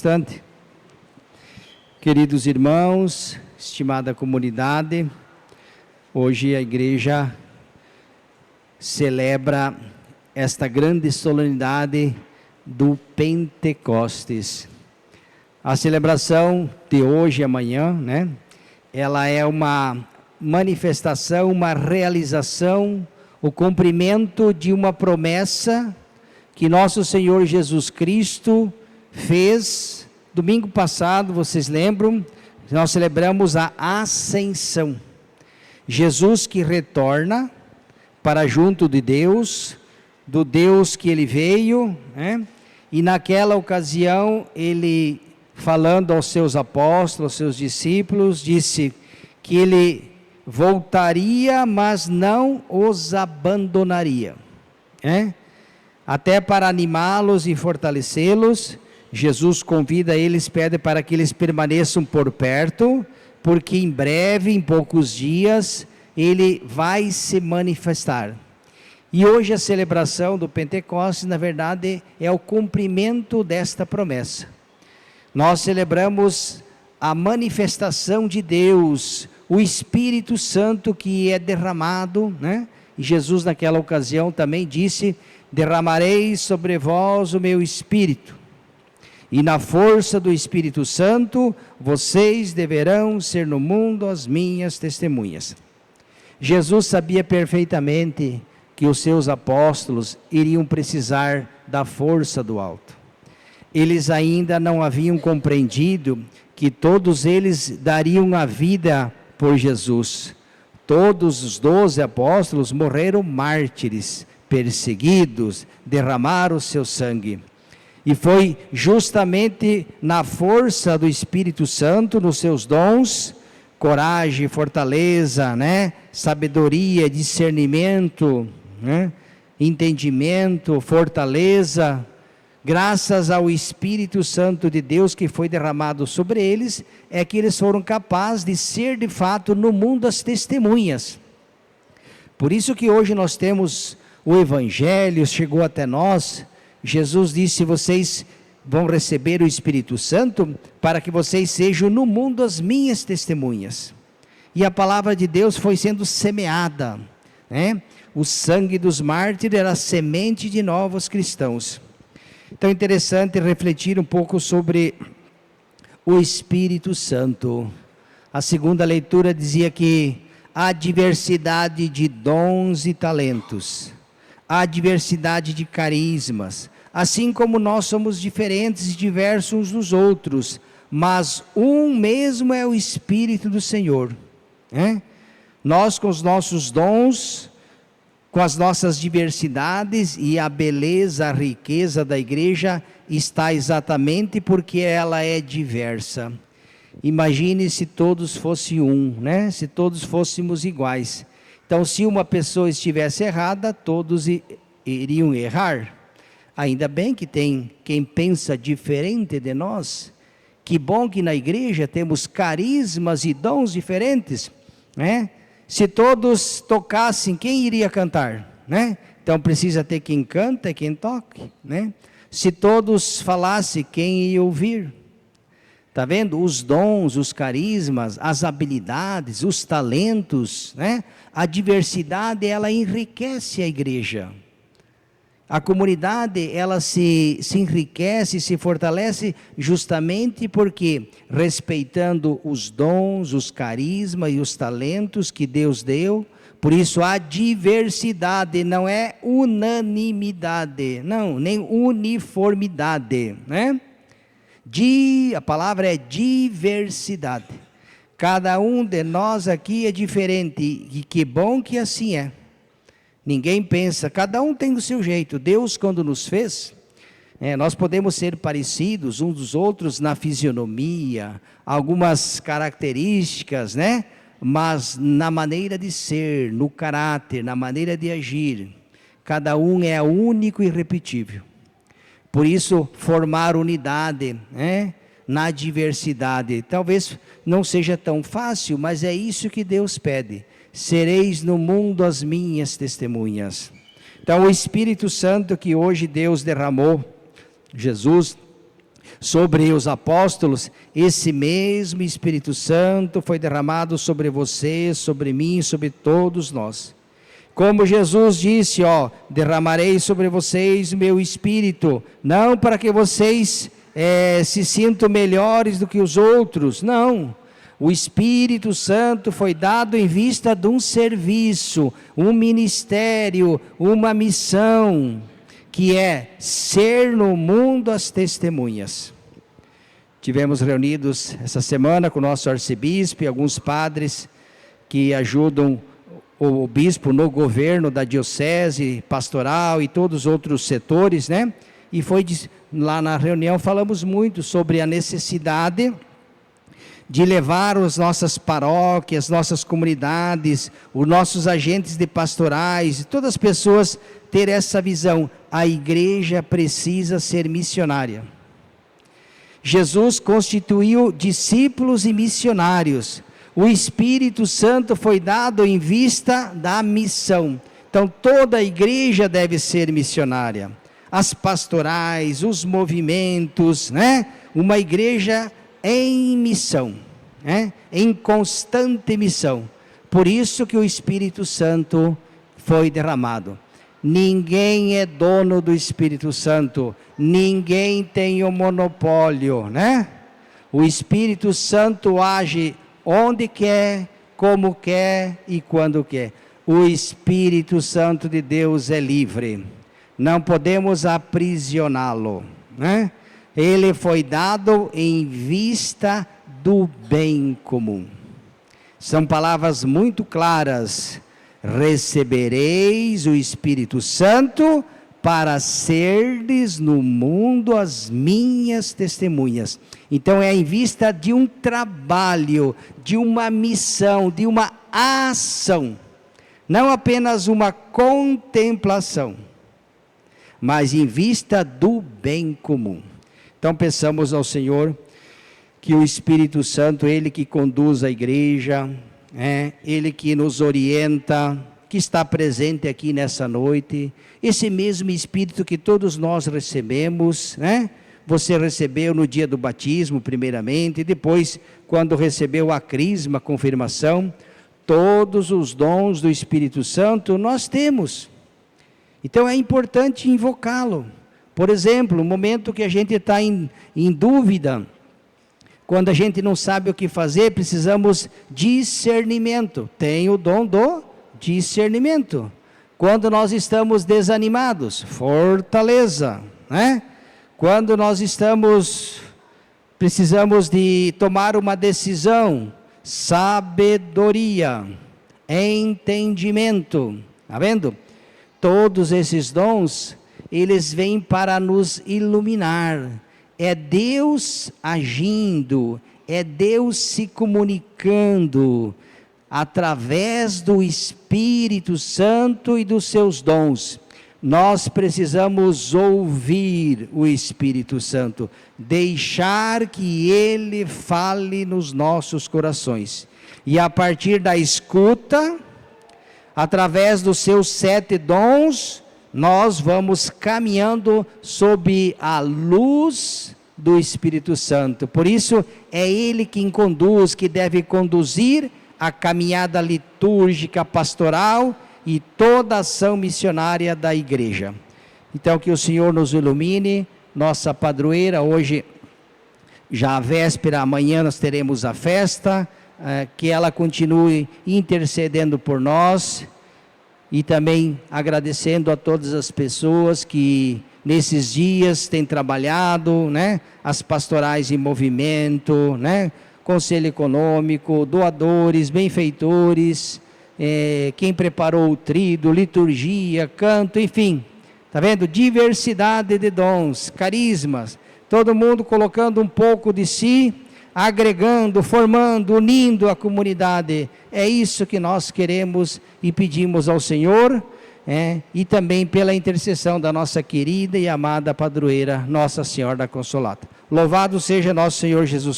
Bastante. Queridos irmãos, estimada comunidade, hoje a igreja celebra esta grande solenidade do Pentecostes. A celebração de hoje e amanhã, ela é uma manifestação, uma realização, o cumprimento de uma promessa que nosso Senhor Jesus Cristo fez. Domingo passado, vocês lembram, nós celebramos a ascensão. Jesus que retorna para junto de Deus, do Deus que ele veio, e naquela ocasião ele, falando aos seus apóstolos, aos seus discípulos, disse que ele voltaria, mas não os abandonaria, até para animá-los e fortalecê-los. Jesus convida eles, pede para que eles permaneçam por perto, porque em breve, em poucos dias, ele vai se manifestar. E hoje a celebração do Pentecostes, na verdade, é o cumprimento desta promessa. Nós celebramos a manifestação de Deus, o Espírito Santo que é derramado, E Jesus naquela ocasião também disse: derramarei sobre vós o meu Espírito. E na força do Espírito Santo, vocês deverão ser no mundo as minhas testemunhas. Jesus sabia perfeitamente que os seus apóstolos iriam precisar da força do alto. Eles ainda não haviam compreendido que todos eles dariam a vida por Jesus. Todos os 12 apóstolos morreram mártires, perseguidos, derramaram o seu sangue. E foi justamente na força do Espírito Santo, nos seus dons, coragem, fortaleza, sabedoria, discernimento, entendimento, fortaleza, graças ao Espírito Santo de Deus que foi derramado sobre eles, é que eles foram capazes de ser de fato no mundo as testemunhas. Por isso que hoje nós temos o Evangelho, chegou até nós. Jesus disse: vocês vão receber o Espírito Santo para que vocês sejam no mundo as minhas testemunhas. E a palavra de Deus foi sendo semeada, O sangue dos mártires era a semente de novos cristãos. Então é interessante refletir um pouco sobre o Espírito Santo. A segunda leitura dizia que há diversidade de dons e talentos, há diversidade de carismas, assim como nós somos diferentes e diversos uns dos outros, mas um mesmo é o Espírito do Senhor. Nós com os nossos dons, com as nossas diversidades, e a beleza, a riqueza da igreja está exatamente porque ela é diversa. Imagine se todos fossem se todos fôssemos iguais. Então, se uma pessoa estivesse errada, todos iriam errar. Ainda bem que tem quem pensa diferente de nós. Que bom que na igreja temos carismas e dons diferentes, Se todos tocassem, quem iria cantar, Então precisa ter quem canta e quem toque, Se todos falassem, quem ia ouvir? Está vendo? Os dons, os carismas, as habilidades, os talentos, A diversidade, ela enriquece a igreja. A comunidade, ela se enriquece, se fortalece justamente porque, respeitando os dons, os carismas e os talentos que Deus deu, por isso a diversidade, não é unanimidade, não, nem uniformidade, A palavra é diversidade. Cada um de nós aqui é diferente, e que bom que assim é. Ninguém pensa, cada um tem o seu jeito. Deus, quando nos fez, nós podemos ser parecidos uns dos outros na fisionomia, algumas características, mas na maneira de ser, no caráter, na maneira de agir, cada um é único e irrepetível. Por isso, formar unidade, na diversidade, talvez não seja tão fácil, mas é isso que Deus pede. Sereis no mundo as minhas testemunhas. Então o Espírito Santo que hoje Deus derramou, Jesus sobre os apóstolos, esse mesmo Espírito Santo foi derramado sobre você, sobre mim, sobre todos nós. Como Jesus disse, derramarei sobre vocês o meu Espírito, não para que vocês se sintam melhores do que os outros, não. O Espírito Santo foi dado em vista de um serviço, um ministério, uma missão, que é ser no mundo as testemunhas. Tivemos reunidos essa semana com o nosso arcebispo e alguns padres que ajudam o bispo no governo da diocese, pastoral e todos os outros setores, né? E foi lá na reunião, falamos muito sobre a necessidade de levar as nossas paróquias, nossas comunidades, os nossos agentes de pastorais, todas as pessoas ter essa visão. A igreja precisa ser missionária. Jesus constituiu discípulos e missionários. O Espírito Santo foi dado em vista da missão. Então toda a igreja deve ser missionária. As pastorais, os movimentos, né? Uma igreja em missão, em constante missão. Por isso que o Espírito Santo foi derramado. Ninguém é dono do Espírito Santo, ninguém tem o monopólio, né? O Espírito Santo age onde quer, como quer e quando quer. O Espírito Santo de Deus é livre, não podemos aprisioná-lo, né? Ele foi dado em vista do bem comum. São palavras muito claras. Recebereis o Espírito Santo para serdes no mundo as minhas testemunhas. Então é em vista de um trabalho, de uma missão, de uma ação. Não apenas uma contemplação, mas em vista do bem comum. Então peçamos ao Senhor que o Espírito Santo, Ele que conduz a igreja, Ele que nos orienta, que está presente aqui nessa noite, esse mesmo Espírito que todos nós recebemos, Você recebeu no dia do batismo primeiramente, e depois quando recebeu a crisma, a confirmação, todos os dons do Espírito Santo nós temos. Então é importante invocá-lo. Por exemplo, no momento que a gente está em dúvida, quando a gente não sabe o que fazer, precisamos discernimento. Tem o dom do discernimento. Quando nós estamos desanimados, fortaleza, Quando nós precisamos de tomar uma decisão, sabedoria, entendimento. Está vendo? Todos esses dons, eles vêm para nos iluminar. É Deus agindo, é Deus se comunicando através do Espírito Santo e dos seus dons. Nós precisamos ouvir o Espírito Santo, deixar que Ele fale nos nossos corações. E a partir da escuta, através dos seus 7 dons, nós vamos caminhando sob a luz do Espírito Santo. Por isso, é Ele quem conduz, que deve conduzir a caminhada litúrgica pastoral e toda a ação missionária da igreja. Então, que o Senhor nos ilumine, nossa padroeira, hoje, já a véspera, amanhã nós teremos a festa, que ela continue intercedendo por nós, e também agradecendo a todas as pessoas que nesses dias têm trabalhado, as pastorais em movimento, Conselho Econômico, doadores, benfeitores, quem preparou o trido, liturgia, canto, enfim, está vendo? Diversidade de dons, carismas, todo mundo colocando um pouco de si, agregando, formando, unindo a comunidade. É isso que nós queremos e pedimos ao Senhor, e também pela intercessão da nossa querida e amada padroeira, Nossa Senhora da Consolata. Louvado seja nosso Senhor Jesus Cristo.